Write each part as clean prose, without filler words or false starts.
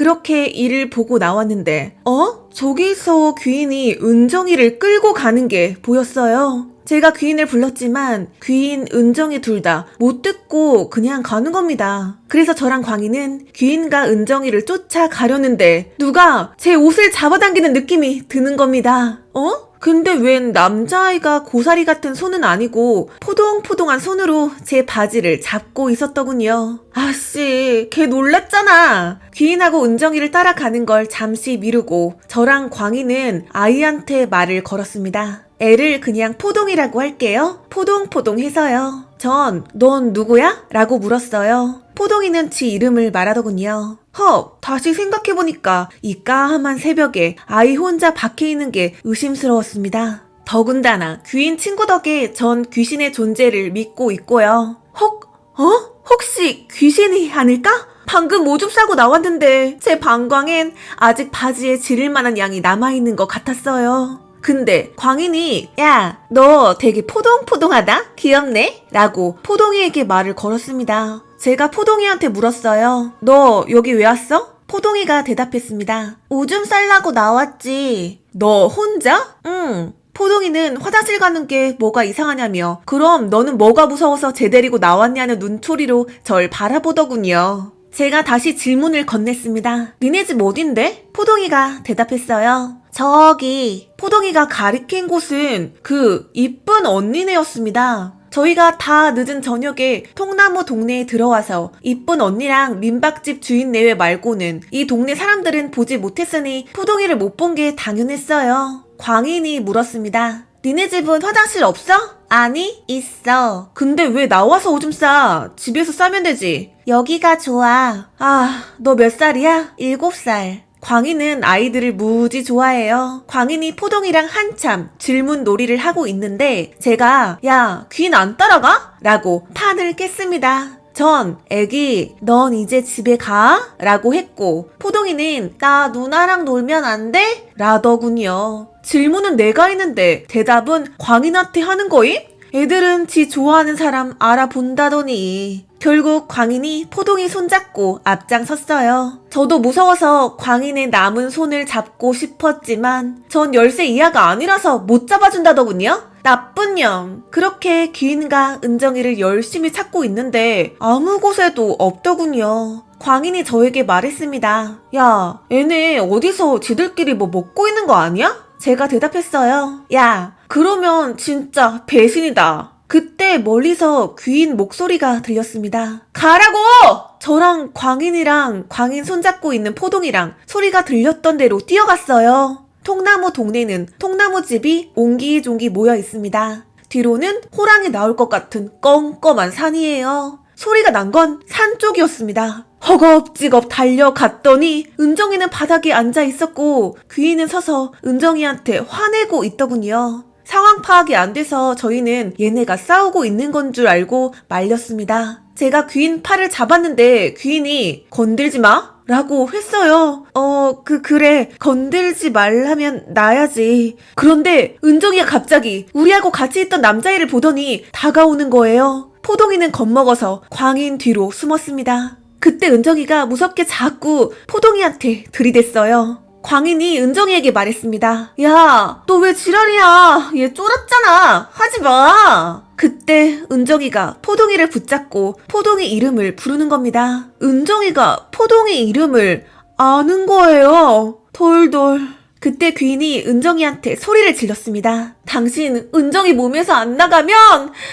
그렇게 일을 보고 나왔는데 저기서 귀인이 은정이를 끌고 가는 게 보였어요. 제가 귀인을 불렀지만 귀인, 은정이 둘 다 못 듣고 그냥 가는 겁니다. 그래서 저랑 광희는 귀인과 은정이를 쫓아가려는데 누가 제 옷을 잡아당기는 느낌이 드는 겁니다. 근데 웬 남자아이가 고사리 같은 손은 아니고 포동포동한 손으로 제 바지를 잡고 있었더군요. 아씨, 걔 놀랐잖아. 귀인하고 은정이를 따라가는 걸 잠시 미루고 저랑 광희는 아이한테 말을 걸었습니다. 애를 그냥 포동이라고 할게요. 포동포동해서요. 전 넌 누구야? 라고 물었어요. 포동이는 지 이름을 말하더군요. 다시 생각해보니까 이 까만 새벽에 아이 혼자 밖에 있는 게 의심스러웠습니다. 더군다나 귀인 친구 덕에 전 귀신의 존재를 믿고 있고요. 혹시 귀신이 아닐까? 방금 오줌 싸고 나왔는데 제 방광엔 아직 바지에 지를 만한 양이 남아있는 것 같았어요. 근데 광인이 야, 너 되게 포동포동하다? 귀엽네? 라고 포동이에게 말을 걸었습니다. 제가 포동이한테 물었어요. 너 여기 왜 왔어? 포동이가 대답했습니다. 오줌 싸려고 나왔지. 너 혼자? 응. 포동이는 화장실 가는 게 뭐가 이상하냐며 그럼 너는 뭐가 무서워서 쟤 데리고 나왔냐는 눈초리로 절 바라보더군요. 제가 다시 질문을 건넸습니다. 니네 집 어딘데? 포동이가 대답했어요. 저기. 포동이가 가리킨 곳은 그 이쁜 언니네였습니다. 저희가 다 늦은 저녁에 통나무 동네에 들어와서 이쁜 언니랑 민박집 주인 내외 말고는 이 동네 사람들은 보지 못했으니 포동이를 못 본 게 당연했어요. 광인이 물었습니다. 니네 집은 화장실 없어? 아니, 있어. 근데 왜 나와서 오줌 싸? 집에서 싸면 되지. 여기가 좋아. 너 몇 살이야? 7살. 광인은 아이들을 무지 좋아해요. 광인이 포동이랑 한참 질문 놀이를 하고 있는데 제가 야, 귀인 안 따라가? 라고 판을 깼습니다. 전 애기 넌 이제 집에 가? 라고 했고 포동이는 나 누나랑 놀면 안 돼? 라더군요. 질문은 내가 했는데 대답은 광인한테 하는 거임? 애들은 지 좋아하는 사람 알아본다더니. 결국 광인이 포동이 손잡고 앞장섰어요. 저도 무서워서 광인의 남은 손을 잡고 싶었지만 전 10세 이하가 아니라서 못 잡아준다더군요. 나쁜 년. 그렇게 귀인과 은정이를 열심히 찾고 있는데 아무 곳에도 없더군요. 광인이 저에게 말했습니다. 야, 얘네 어디서 지들끼리 뭐 먹고 있는 거 아니야? 제가 대답했어요. 야, 그러면 진짜 배신이다. 그때 멀리서 귀인 목소리가 들렸습니다. 가라고! 저랑 광인이랑 광인 손잡고 있는 포동이랑 소리가 들렸던 대로 뛰어갔어요. 통나무 동네는 통나무집이 옹기종기 모여 있습니다. 뒤로는 호랑이 나올 것 같은 껌껌한 산이에요. 소리가 난 건 산 쪽이었습니다. 허겁지겁 달려갔더니 은정이는 바닥에 앉아 있었고 귀인은 서서 은정이한테 화내고 있더군요. 상황 파악이 안 돼서 저희는 얘네가 싸우고 있는 건 줄 알고 말렸습니다. 제가 귀인 팔을 잡았는데 귀인이 건들지 마? 라고 했어요. 그래. 건들지 말라면 나야지. 그런데 은정이가 갑자기 우리하고 같이 있던 남자애를 보더니 다가오는 거예요. 포동이는 겁먹어서 광인 뒤로 숨었습니다. 그때 은정이가 무섭게 자꾸 포동이한테 들이댔어요. 광인이 은정이에게 말했습니다. 야, 너 왜 지랄이야? 얘 쫄았잖아. 하지 마. 그때 은정이가 포동이를 붙잡고 포동이 이름을 부르는 겁니다. 은정이가 포동이 이름을 아는 거예요. 돌돌. 그때 귀인이 은정이한테 소리를 질렀습니다. 당신 은정이 몸에서 안 나가면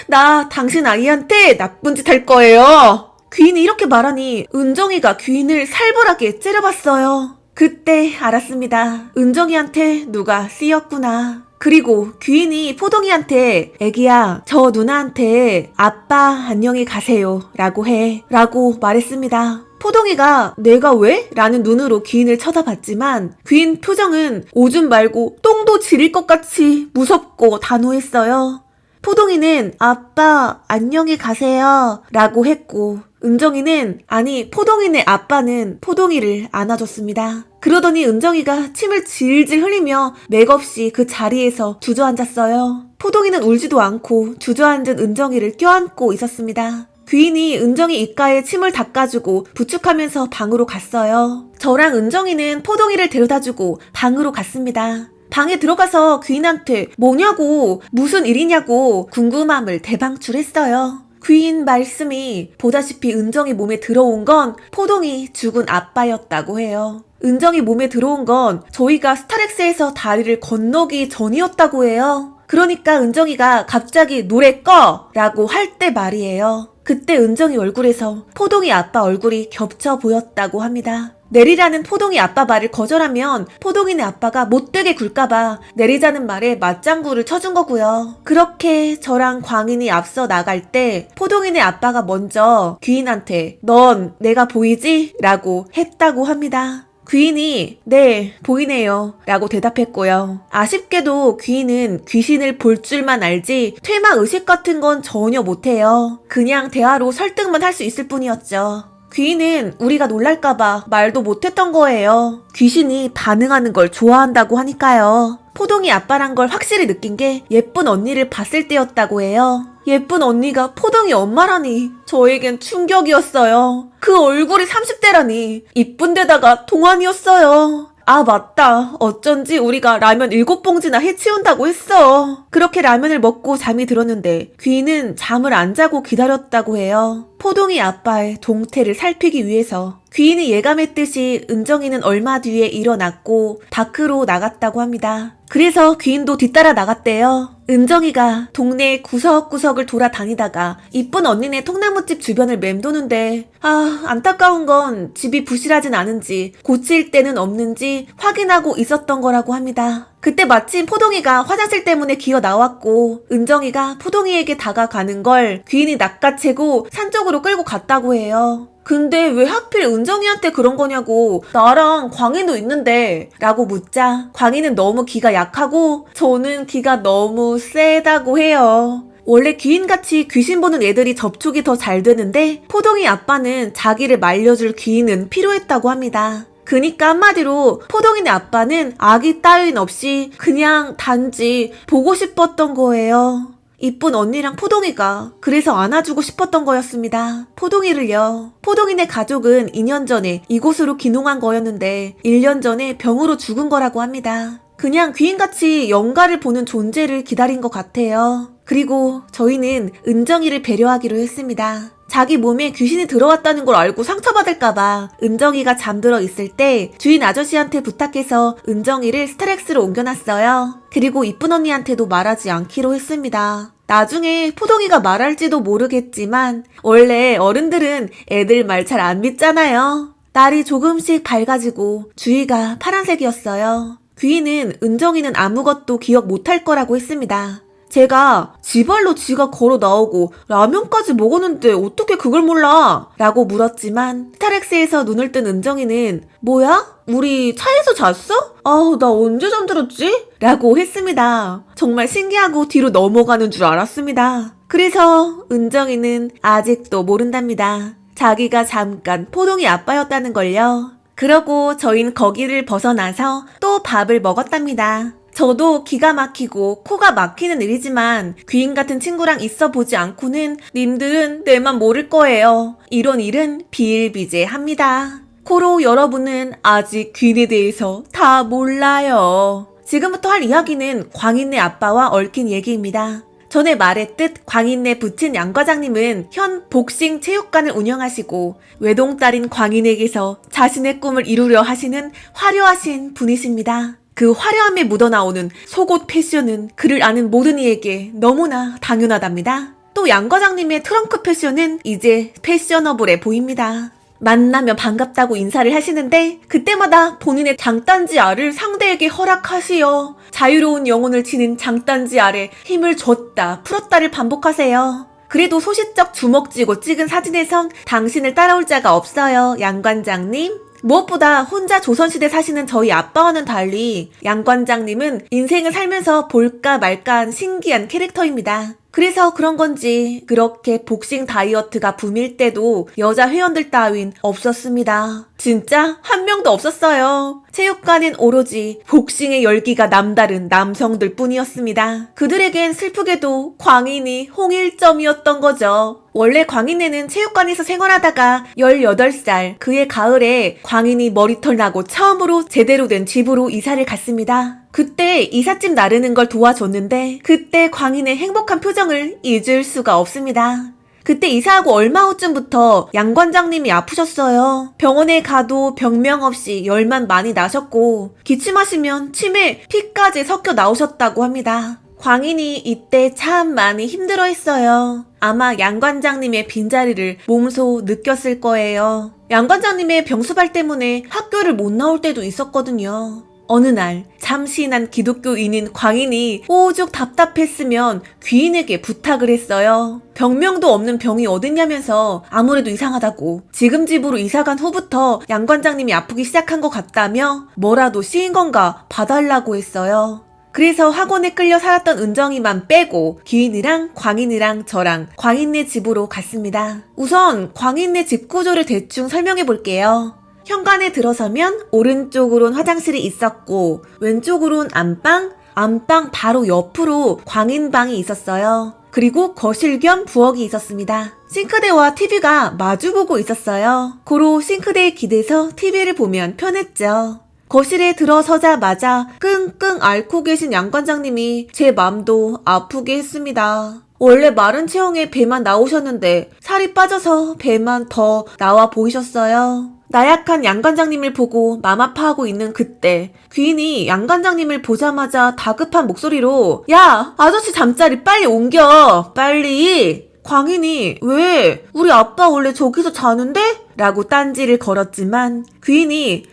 나 당신 아이한테 나쁜 짓 할 거예요. 귀인이 이렇게 말하니 은정이가 귀인을 살벌하게 째려봤어요. 그때 알았습니다. 은정이한테 누가 쓰였구나. 그리고 귀인이 포동이한테 애기야, 저 누나한테 아빠 안녕히 가세요 라고 해 라고 말했습니다. 포동이가 내가 왜? 라는 눈으로 귀인을 쳐다봤지만 귀인 표정은 오줌 말고 똥도 지릴 것 같이 무섭고 단호했어요. 포동이는 아빠 안녕히 가세요 라고 했고 은정이는 아니 포동이네 아빠는 포동이를 안아줬습니다. 그러더니 은정이가 침을 질질 흘리며 맥없이 그 자리에서 주저앉았어요. 포동이는 울지도 않고 주저앉은 은정이를 껴안고 있었습니다. 귀인이 은정이 입가에 침을 닦아주고 부축하면서 방으로 갔어요. 저랑 은정이는 포동이를 데려다주고 방으로 갔습니다. 방에 들어가서 귀인한테 뭐냐고, 무슨 일이냐고 궁금함을 대방출했어요. 귀인 말씀이 보다시피 은정이 몸에 들어온 건 포동이 죽은 아빠였다고 해요. 은정이 몸에 들어온 건 저희가 스타렉스에서 다리를 건너기 전이었다고 해요. 그러니까 은정이가 갑자기 노래 꺼! 라고 할 때 말이에요. 그때 은정이 얼굴에서 포동이 아빠 얼굴이 겹쳐 보였다고 합니다. 내리라는 포동이 아빠 말을 거절하면 포동이네 아빠가 못되게 굴까봐 내리자는 말에 맞장구를 쳐준 거고요. 그렇게 저랑 광인이 앞서 나갈 때 포동이네 아빠가 먼저 귀인한테 넌 내가 보이지? 라고 했다고 합니다. 귀인이 네 보이네요 라고 대답했고요. 아쉽게도 귀인은 귀신을 볼 줄만 알지 퇴마의식 같은 건 전혀 못해요. 그냥 대화로 설득만 할 수 있을 뿐이었죠. 귀인은 우리가 놀랄까봐 말도 못했던 거예요. 귀신이 반응하는 걸 좋아한다고 하니까요. 포동이 아빠란 걸 확실히 느낀 게 예쁜 언니를 봤을 때였다고 해요. 예쁜 언니가 포동이 엄마라니 저에겐 충격이었어요. 그 얼굴이 30대라니 이쁜 데다가 동안이었어요. 아 맞다. 어쩐지 우리가 라면 7봉지나 해치운다고 했어. 그렇게 라면을 먹고 잠이 들었는데 귀인은 잠을 안 자고 기다렸다고 해요. 포동이 아빠의 동태를 살피기 위해서. 귀인이 예감했듯이 은정이는 얼마 뒤에 일어났고 밖으로 나갔다고 합니다. 그래서 귀인도 뒤따라 나갔대요. 은정이가 동네 구석구석을 돌아다니다가 이쁜 언니네 통나무집 주변을 맴도는데 안타까운 건 집이 부실하진 않은지 고칠 데는 없는지 확인하고 있었던 거라고 합니다. 그때 마침 포동이가 화장실 때문에 기어 나왔고 은정이가 포동이에게 다가가는 걸 귀인이 낚아채고 산 쪽으로 끌고 갔다고 해요. 근데 왜 하필 은정이한테 그런 거냐고 나랑 광인도 있는데 라고 묻자 광인은 너무 기가 약하고 저는 기가 너무 세다고 해요. 원래 귀인같이 귀신 보는 애들이 접촉이 더 잘 되는데 포동이 아빠는 자기를 말려줄 귀인은 필요했다고 합니다. 그니까 한마디로 포동이네 아빠는 아기 따윈 없이 그냥 단지 보고 싶었던 거예요. 이쁜 언니랑 포동이가 그래서 안아주고 싶었던 거였습니다. 포동이를요. 포동이네 가족은 2년 전에 이곳으로 귀농한 거였는데 1년 전에 병으로 죽은 거라고 합니다. 그냥 귀인같이 영가를 보는 존재를 기다린 것 같아요. 그리고 저희는 은정이를 배려하기로 했습니다. 자기 몸에 귀신이 들어왔다는 걸 알고 상처받을까봐 은정이가 잠들어 있을 때 주인 아저씨한테 부탁해서 은정이를 스타렉스로 옮겨놨어요. 그리고 이쁜 언니한테도 말하지 않기로 했습니다. 나중에 포동이가 말할지도 모르겠지만 원래 어른들은 애들 말 잘 안 믿잖아요. 날이 조금씩 밝아지고 주위가 파란색이었어요. 귀인은 은정이는 아무것도 기억 못할 거라고 했습니다. 제가 지발로 지가 걸어 나오고 라면까지 먹었는데 어떻게 그걸 몰라? 라고 물었지만 스타렉스에서 눈을 뜬 은정이는 뭐야? 우리 차에서 잤어? 나 언제 잠들었지? 라고 했습니다. 정말 신기하고 뒤로 넘어가는 줄 알았습니다. 그래서 은정이는 아직도 모른답니다. 자기가 잠깐 포동이 아빠였다는 걸요. 그러고 저희는 거기를 벗어나서 또 밥을 먹었답니다. 저도 기가 막히고 코가 막히는 일이지만 귀인 같은 친구랑 있어 보지 않고는 님들은 내만 모를 거예요. 이런 일은 비일비재합니다. 코로 여러분은 아직 귀인에 대해서 다 몰라요. 지금부터 할 이야기는 광인네 아빠와 얽힌 얘기입니다. 전에 말했듯 광인네 부친 양 과장님은 현 복싱 체육관을 운영하시고 외동딸인 광인에게서 자신의 꿈을 이루려 하시는 화려하신 분이십니다. 그 화려함에 묻어나오는 속옷 패션은 그를 아는 모든 이에게 너무나 당연하답니다. 또 양 과장님의 트렁크 패션은 이제 패셔너블해 보입니다. 만나면 반갑다고 인사를 하시는데 그때마다 본인의 장단지 알을 상대에게 허락하시어 자유로운 영혼을 지닌 장단지 알에 힘을 줬다 풀었다를 반복하세요. 그래도 소시적 주먹 쥐고 찍은 사진에선 당신을 따라올 자가 없어요, 양 관장님. 무엇보다 혼자 조선시대 사시는 저희 아빠와는 달리 양 관장님은 인생을 살면서 볼까 말까한 신기한 캐릭터입니다. 그래서 그런 건지 그렇게 복싱 다이어트가 붐일 때도 여자 회원들 따윈 없었습니다. 진짜 한 명도 없었어요. 체육관엔 오로지 복싱의 열기가 남다른 남성들 뿐이었습니다. 그들에겐 슬프게도 광인이 홍일점이었던 거죠. 원래 광인네는 체육관에서 생활하다가 18살 그해 가을에 광인이 머리털 나고 처음으로 제대로 된 집으로 이사를 갔습니다. 그때 이삿짐 나르는 걸 도와줬는데 그때 광인의 행복한 표정을 잊을 수가 없습니다. 그때 이사하고 얼마 후쯤부터 양 관장님이 아프셨어요. 병원에 가도 병명 없이 열만 많이 나셨고 기침하시면 침에 피까지 섞여 나오셨다고 합니다. 광인이 이때 참 많이 힘들어했어요. 아마 양 관장님의 빈자리를 몸소 느꼈을 거예요. 양 관장님의 병수발 때문에 학교를 못 나올 때도 있었거든요. 어느 날 참신한 기독교인인 광인이 오죽 답답했으면 귀인에게 부탁을 했어요. 병명도 없는 병이 어딨냐면서 아무래도 이상하다고 지금 집으로 이사간 후부터 양 관장님이 아프기 시작한 것 같다며 뭐라도 씌인 건가 봐달라고 했어요. 그래서 학원에 끌려 살았던 은정이만 빼고 귀인이랑 광인이랑 저랑 광인네 집으로 갔습니다. 우선 광인네 집 구조를 대충 설명해 볼게요. 현관에 들어서면 오른쪽으론 화장실이 있었고 왼쪽으론 안방, 안방 바로 옆으로 광인방이 있었어요. 그리고 거실 겸 부엌이 있었습니다. 싱크대와 TV가 마주보고 있었어요. 고로 싱크대에 기대서 TV를 보면 편했죠. 거실에 들어서자마자 끙끙 앓고 계신 양 관장님이 제 맘도 아프게 했습니다. 원래 마른 체형에 배만 나오셨는데 살이 빠져서 배만 더 나와 보이셨어요. 나약한 양 관장님을 보고 맘 아파하고 있는 그때 귀인이 양 관장님을 보자마자 다급한 목소리로 야, 아저씨 잠자리 빨리 옮겨! 빨리! 광인이 왜? 우리 아빠 원래 저기서 자는데? 라고 딴지를 걸었지만 귀인이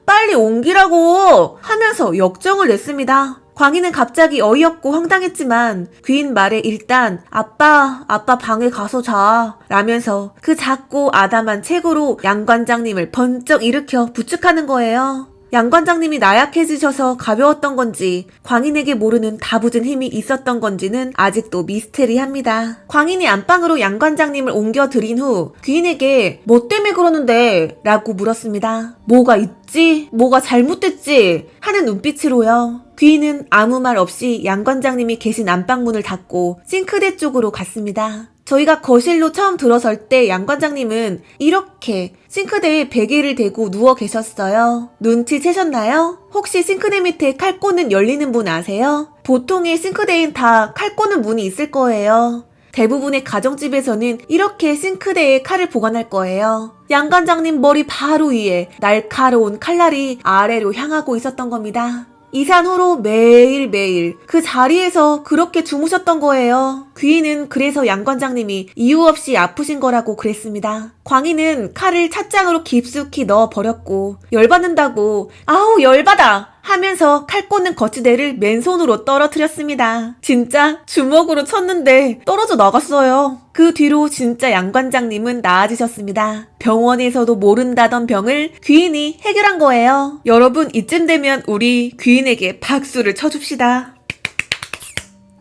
빨리 옮기라고 하면서 역정을 냈습니다. 광인은 갑자기 어이없고 황당했지만 귀인 말에 일단 아빠 방에 가서 자 라면서 그 작고 아담한 체구로 양 관장님을 번쩍 일으켜 부축하는 거예요. 양 관장님이 나약해지셔서 가벼웠던 건지 광인에게 모르는 다부진 힘이 있었던 건지는 아직도 미스테리합니다. 광인이 안방으로 양 관장님을 옮겨드린 후 귀인에게 뭐 때문에 그러는데? 라고 물었습니다. 뭐가 있지? 뭐가 잘못됐지? 하는 눈빛으로요. 귀인은 아무 말 없이 양 관장님이 계신 안방문을 닫고 싱크대 쪽으로 갔습니다. 저희가 거실로 처음 들어설 때 양 관장님은 이렇게 싱크대에 베개를 대고 누워 계셨어요. 눈치채셨나요? 혹시 싱크대 밑에 칼 꽂는 열리는 문 아세요? 보통의 싱크대엔 다 칼 꽂는 문이 있을 거예요. 대부분의 가정집에서는 이렇게 싱크대에 칼을 보관할 거예요. 양 관장님 머리 바로 위에 날카로운 칼날이 아래로 향하고 있었던 겁니다. 이산 후로 매일매일 그 자리에서 그렇게 주무셨던 거예요. 귀인은 그래서 양 관장님이 이유 없이 아프신 거라고 그랬습니다. 광인은 칼을 찻장으로 깊숙이 넣어버렸고 열받는다고 아우 열받아 하면서 칼 꽂는 거치대를 맨손으로 떨어뜨렸습니다. 진짜 주먹으로 쳤는데 떨어져 나갔어요. 그 뒤로 진짜 양 관장님은 나아지셨습니다. 병원에서도 모른다던 병을 귀인이 해결한 거예요. 여러분 이쯤 되면 우리 귀인에게 박수를 쳐줍시다.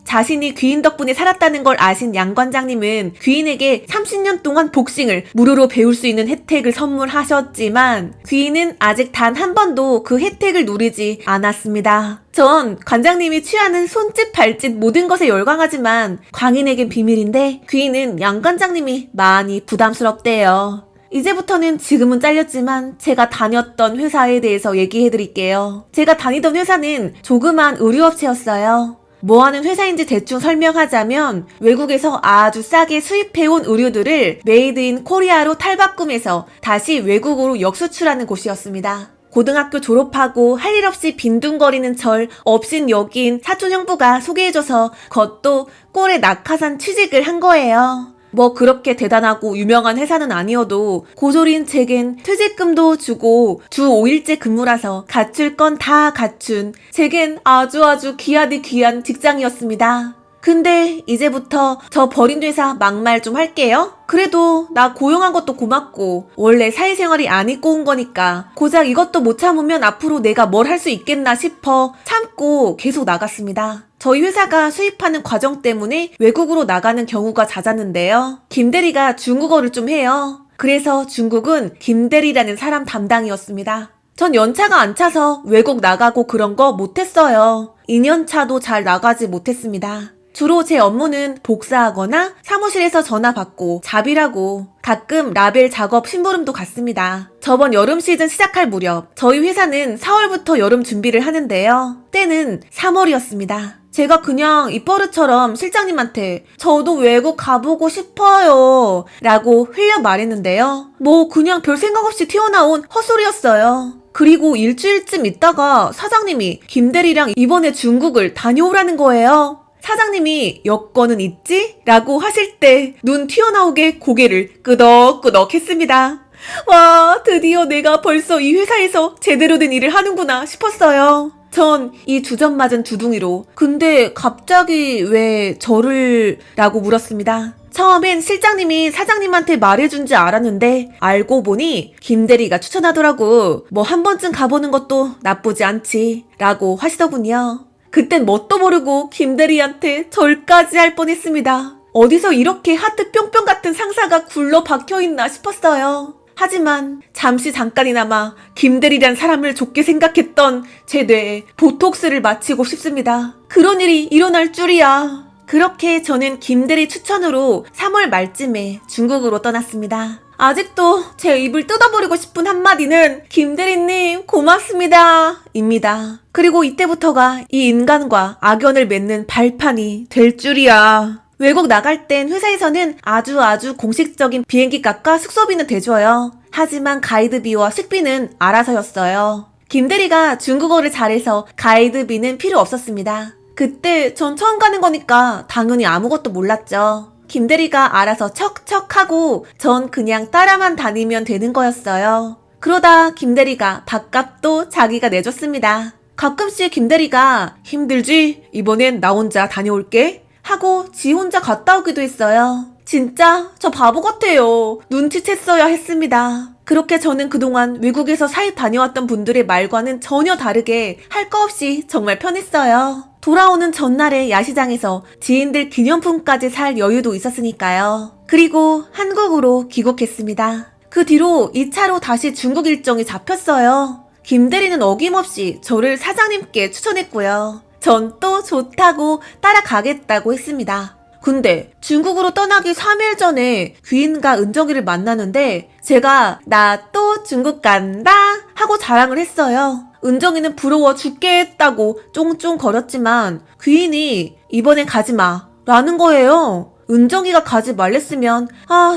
자신이 귀인 덕분에 살았다는 걸 아신 양 관장님은 귀인에게 30년 동안 복싱을 무료로 배울 수 있는 혜택을 선물하셨지만 귀인은 아직 단 한 번도 그 혜택을 누리지 않았습니다. 전 관장님이 취하는 손짓 발짓 모든 것에 열광하지만 광인에겐 비밀인데 귀인은 양 관장님이 많이 부담스럽대요. 이제부터는 지금은 잘렸지만 제가 다녔던 회사에 대해서 얘기해드릴게요. 제가 다니던 회사는 조그만 의류업체였어요. 뭐하는 회사인지 대충 설명하자면 외국에서 아주 싸게 수입해온 의류들을 메이드 인 코리아로 탈바꿈해서 다시 외국으로 역수출하는 곳이었습니다. 고등학교 졸업하고 할 일 없이 빈둥거리는 절 업신 여긴 사촌 형부가 소개해줘서 그것도 꼴에 낙하산 취직을 한 거예요. 뭐 그렇게 대단하고 유명한 회사는 아니어도 고졸인 제겐 퇴직금도 주고 주 5일째 근무라서 갖출 건 다 갖춘 제겐 아주 귀하디 귀한 직장이었습니다. 근데 이제부터 저 버린 회사 막말 좀 할게요. 그래도 나 고용한 것도 고맙고 원래 사회생활이 안 입고 온 거니까 고작 이것도 못 참으면 앞으로 내가 뭘 할 수 있겠나 싶어 참고 계속 나갔습니다. 저희 회사가 수입하는 과정 때문에 외국으로 나가는 경우가 잦았는데요. 김대리가 중국어를 좀 해요. 그래서 중국은 김대리라는 사람 담당이었습니다. 전 연차가 안 차서 외국 나가고 그런 거 못했어요. 2년차도 잘 나가지 못했습니다. 주로 제 업무는 복사하거나 사무실에서 전화 받고 잡일하고 가끔 라벨 작업 심부름도 갔습니다. 저번 여름 시즌 시작할 무렵 저희 회사는 4월부터 여름 준비를 하는데요. 때는 3월이었습니다. 제가 그냥 입버릇처럼 실장님한테 저도 외국 가보고 싶어요 라고 흘려 말했는데요. 뭐 그냥 별 생각 없이 튀어나온 헛소리였어요. 그리고 일주일쯤 있다가 사장님이 김대리랑 이번에 중국을 다녀오라는 거예요. 사장님이 여권은 있지? 라고 하실 때 눈 튀어나오게 고개를 끄덕끄덕 했습니다. 와, 드디어 내가 벌써 이 회사에서 제대로 된 일을 하는구나 싶었어요. 전 이 두 점 맞은 두둥이로 근데 갑자기 왜 저를? 라고 물었습니다. 처음엔 실장님이 사장님한테 말해준 줄 알았는데 알고 보니 김대리가 추천하더라고. 뭐 한 번쯤 가보는 것도 나쁘지 않지 라고 하시더군요. 그땐 뭣도 모르고 김대리한테 절까지 할 뻔했습니다. 어디서 이렇게 하트 뿅뿅 같은 상사가 굴러 박혀있나 싶었어요. 하지만 잠깐이나마 김대리란 사람을 좋게 생각했던 제 뇌에 보톡스를 맞히고 싶습니다. 그런 일이 일어날 줄이야. 그렇게 저는 김대리 추천으로 3월 말쯤에 중국으로 떠났습니다. 아직도 제 입을 뜯어버리고 싶은 한마디는 김대리님 고맙습니다 입니다. 그리고 이때부터가 이 인간과 악연을 맺는 발판이 될 줄이야. 외국 나갈 땐 회사에서는 아주 공식적인 비행기 값과 숙소비는 대줘요. 하지만 가이드비와 식비는 알아서였어요. 김대리가 중국어를 잘해서 가이드비는 필요 없었습니다. 그때 전 처음 가는 거니까 당연히 아무것도 몰랐죠. 김대리가 알아서 척척하고 전 그냥 따라만 다니면 되는 거였어요. 그러다 김대리가 밥값도 자기가 내줬습니다. 가끔씩 김대리가 힘들지? 이번엔 나 혼자 다녀올게 하고 지 혼자 갔다 오기도 했어요. 진짜 저 바보 같아요. 눈치챘어야 했습니다. 그렇게 저는 그동안 외국에서 사입 다녀왔던 분들의 말과는 전혀 다르게 할 거 없이 정말 편했어요. 돌아오는 전날에 야시장에서 지인들 기념품까지 살 여유도 있었으니까요. 그리고 한국으로 귀국했습니다. 그 뒤로 2차로 다시 중국 일정이 잡혔어요. 김대리는 어김없이 저를 사장님께 추천했고요. 전 또 좋다고 따라가겠다고 했습니다. 근데 중국으로 떠나기 3일 전에 귀인과 은정이를 만나는데 제가 나 또 중국 간다 하고 자랑을 했어요. 은정이는 부러워 죽겠다고 쫑쫑 거렸지만 귀인이 이번엔 가지마 라는 거예요. 은정이가 가지 말랬으면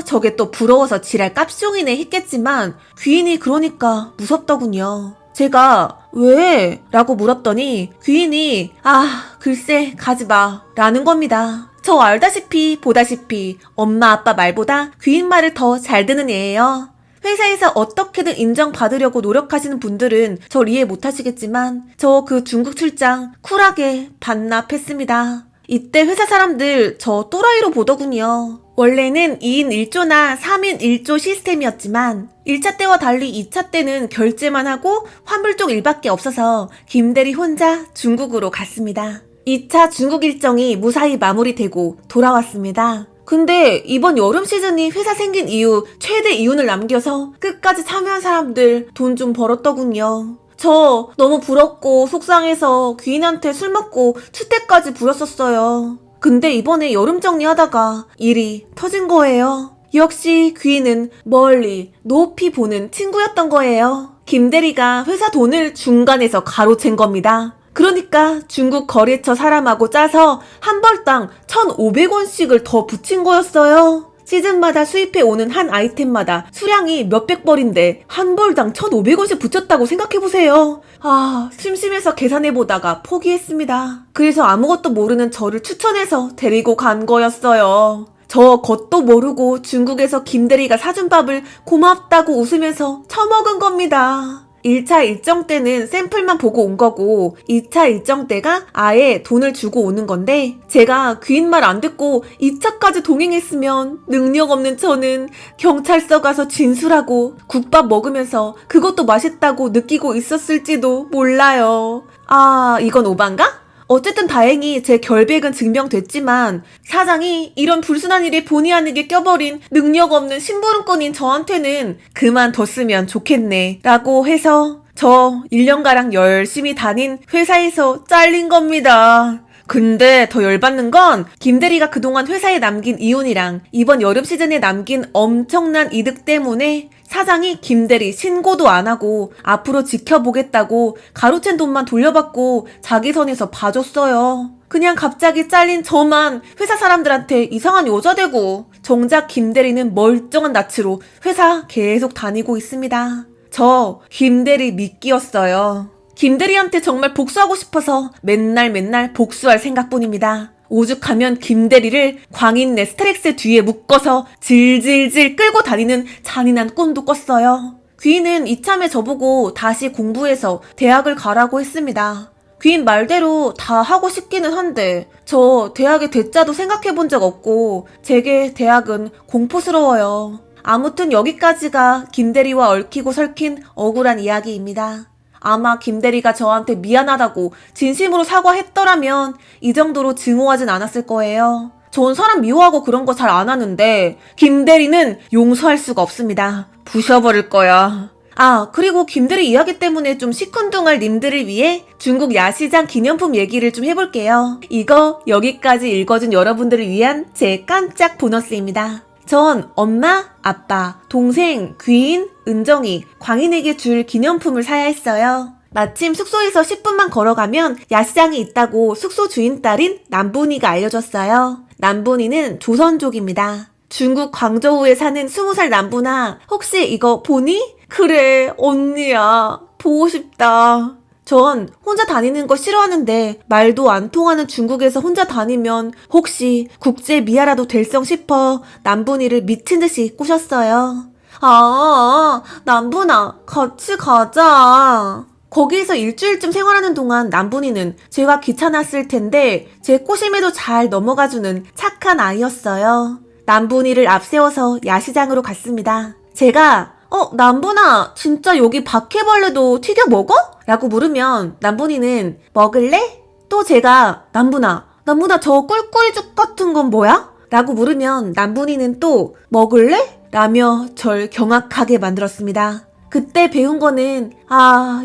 저게 또 부러워서 지랄 깝숑이네 했겠지만 귀인이 그러니까 무섭더군요. 제가 왜? 라고 물었더니 귀인이 글쎄 가지마 라는 겁니다. 저 알다시피 보다시피 엄마 아빠 말보다 귀인 말을 더 잘 듣는 애예요. 회사에서 어떻게든 인정받으려고 노력하시는 분들은 절 이해 못하시겠지만 저 그 중국 출장 쿨하게 반납했습니다. 이때 회사 사람들 저 또라이로 보더군요. 원래는 2인 1조나 3인 1조 시스템이었지만 1차 때와 달리 2차 때는 결제만 하고 환불 쪽 일밖에 없어서 김대리 혼자 중국으로 갔습니다. 2차 중국 일정이 무사히 마무리되고 돌아왔습니다. 근데 이번 여름 시즌이 회사 생긴 이후 최대 이윤을 남겨서 끝까지 참여한 사람들 돈 좀 벌었더군요. 저 너무 부럽고 속상해서 귀인한테 술 먹고 추태까지 부렸었어요. 근데 이번에 여름 정리하다가 일이 터진 거예요. 역시 귀인은 멀리 높이 보는 친구였던 거예요. 김대리가 회사 돈을 중간에서 가로챈 겁니다. 그러니까 중국 거래처 사람하고 짜서 한 벌당 1,500원씩을 더 붙인 거였어요. 시즌마다 수입해 오는 한 아이템마다 수량이 몇백 벌인데 한 벌당 1,500원씩 붙였다고 생각해보세요. 심심해서 계산해보다가 포기했습니다. 그래서 아무것도 모르는 저를 추천해서 데리고 간 거였어요. 저 것도 모르고 중국에서 김대리가 사준 밥을 고맙다고 웃으면서 처먹은 겁니다. 1차 일정 때는 샘플만 보고 온 거고 2차 일정 때가 아예 돈을 주고 오는 건데 제가 귀인 말 안 듣고 2차까지 동행했으면 능력 없는 저는 경찰서 가서 진술하고 국밥 먹으면서 그것도 맛있다고 느끼고 있었을지도 몰라요. 아, 이건 오반가? 어쨌든 다행히 제 결백은 증명됐지만 사장이 이런 불순한 일에 본의 아니게 껴버린 능력 없는 심부름꾼인 저한테는 그만뒀으면 좋겠네 라고 해서 저 1년가량 열심히 다닌 회사에서 잘린 겁니다. 근데 더 열받는 건 김대리가 그동안 회사에 남긴 이윤이랑 이번 여름 시즌에 남긴 엄청난 이득 때문에 사장이 김대리 신고도 안 하고 앞으로 지켜보겠다고 가로챈 돈만 돌려받고 자기 선에서 봐줬어요. 그냥 갑자기 잘린 저만 회사 사람들한테 이상한 여자 되고 정작 김대리는 멀쩡한 낯으로 회사 계속 다니고 있습니다. 저 김대리 미끼였어요. 김대리한테 정말 복수하고 싶어서 맨날 복수할 생각뿐입니다. 오죽하면 김대리를 광인네 스트렉스 뒤에 묶어서 질질질 끌고 다니는 잔인한 꿈도 꿨어요. 귀인은 이참에 저보고 다시 공부해서 대학을 가라고 했습니다. 귀인 말대로 다 하고 싶기는 한데 저 대학의 대자도 생각해본 적 없고 제게 대학은 공포스러워요. 아무튼 여기까지가 김대리와 얽히고 설킨 억울한 이야기입니다. 아마 김대리가 저한테 미안하다고 진심으로 사과했더라면 이 정도로 증오하진 않았을 거예요. 전 사람 미워하고 그런 거 잘 안 하는데 김대리는 용서할 수가 없습니다. 부셔버릴 거야. 아, 그리고 김대리 이야기 때문에 좀 시큰둥할 님들을 위해 중국 야시장 기념품 얘기를 좀 해볼게요. 이거 여기까지 읽어준 여러분들을 위한 제 깜짝 보너스입니다. 전 엄마, 아빠, 동생, 귀인, 은정이, 광인에게 줄 기념품을 사야 했어요. 마침 숙소에서 10분만 걸어가면 야시장이 있다고 숙소 주인 딸인 남분이가 알려줬어요. 남분이는 조선족입니다. 중국 광저우에 사는 20살 남분아, 혹시 이거 보니? 그래, 언니야. 보고 싶다. 전 혼자 다니는 거 싫어하는데 말도 안 통하는 중국에서 혼자 다니면 혹시 국제 미아라도 될성 싶어 남분이를 미친 듯이 꼬셨어요. 아, 남분아, 같이 가자. 거기에서 일주일쯤 생활하는 동안 남분이는 제가 귀찮았을 텐데 제 꼬심에도 잘 넘어가주는 착한 아이였어요. 남분이를 앞세워서 야시장으로 갔습니다. 제가 남분아, 진짜 여기 바퀴벌레도 튀겨 먹어? 라고 물으면 남분이는 먹을래? 또 제가 남분아 저 꿀꿀이죽 같은 건 뭐야? 라고 물으면 남분이는 또 먹을래? 라며 절 경악하게 만들었습니다. 그때 배운 거는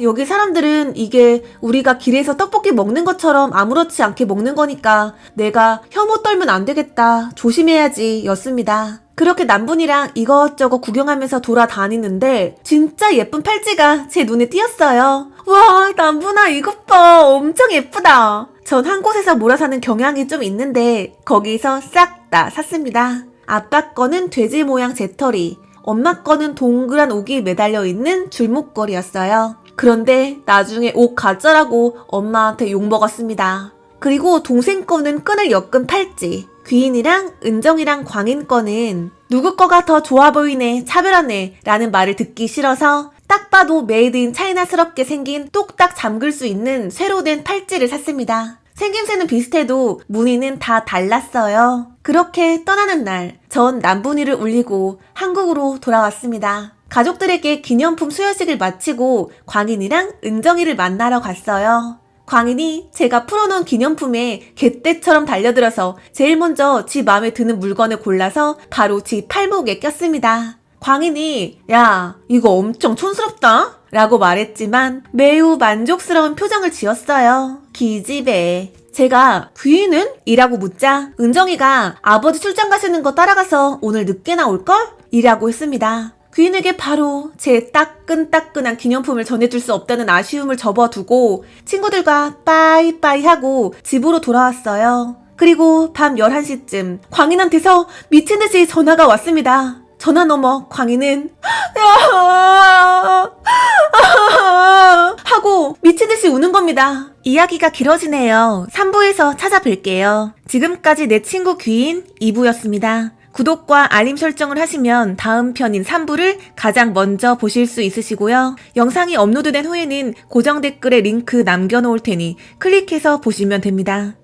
여기 사람들은 이게 우리가 길에서 떡볶이 먹는 것처럼 아무렇지 않게 먹는 거니까 내가 혐오 떨면 안 되겠다, 조심해야지 였습니다. 그렇게 남분이랑 이것저것 구경하면서 돌아다니는데 진짜 예쁜 팔찌가 제 눈에 띄었어요. 와, 남분아 이것 봐, 엄청 예쁘다. 전 한 곳에서 몰아 사는 경향이 좀 있는데 거기서 싹 다 샀습니다. 아빠 거는 돼지 모양 재털이, 엄마 거는 동그란 옥이 매달려 있는 줄목걸이였어요. 그런데 나중에 옥 가짜라고 엄마한테 욕먹었습니다. 그리고 동생 거는 끈을 엮은 팔찌, 귀인이랑 은정이랑 광인 거는 누구 거가 더 좋아 보이네, 차별하네 라는 말을 듣기 싫어서 딱 봐도 메이드 인 차이나스럽게 생긴 뚝딱 잠글 수 있는 쇠로 된 팔찌를 샀습니다. 생김새는 비슷해도 무늬는 다 달랐어요. 그렇게 떠나는 날, 전 남분이를 울리고 한국으로 돌아왔습니다. 가족들에게 기념품 수여식을 마치고 광인이랑 은정이를 만나러 갔어요. 광인이 제가 풀어놓은 기념품에 개떼처럼 달려들어서 제일 먼저 지 마음에 드는 물건을 골라서 바로 지 팔목에 꼈습니다. 광인이 야, 이거 엄청 촌스럽다? 라고 말했지만 매우 만족스러운 표정을 지었어요. 기집애. 제가 귀인은? 이라고 묻자 은정이가 아버지 출장 가시는 거 따라가서 오늘 늦게 나올걸? 이라고 했습니다. 귀인에게 바로 제 따끈따끈한 기념품을 전해줄 수 없다는 아쉬움을 접어두고 친구들과 빠이빠이 하고 집으로 돌아왔어요. 그리고 밤 11시쯤 광인한테서 미친듯이 전화가 왔습니다. 전화 너머 광인은 하고 미친듯이 우는 겁니다. 이야기가 길어지네요. 3부에서 찾아뵐게요. 지금까지 내 친구 귀인 2부였습니다. 구독과 알림 설정을 하시면 다음 편인 3부를 가장 먼저 보실 수 있으시고요. 영상이 업로드된 후에는 고정 댓글에 링크 남겨놓을 테니 클릭해서 보시면 됩니다.